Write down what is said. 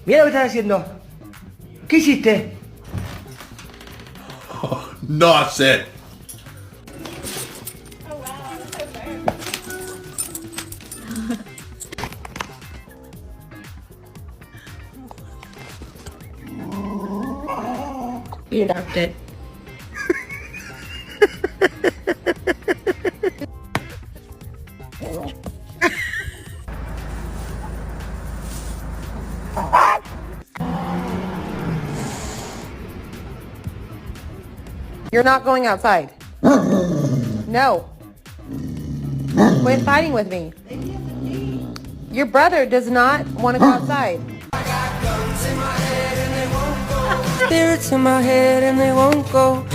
Mira lo que estás haciendo. ¿Qué hiciste? No sé. You knocked it. You're not going outside. No. Quit fighting with me. Your brother does not want to go outside. Spirits in my head and they won't go.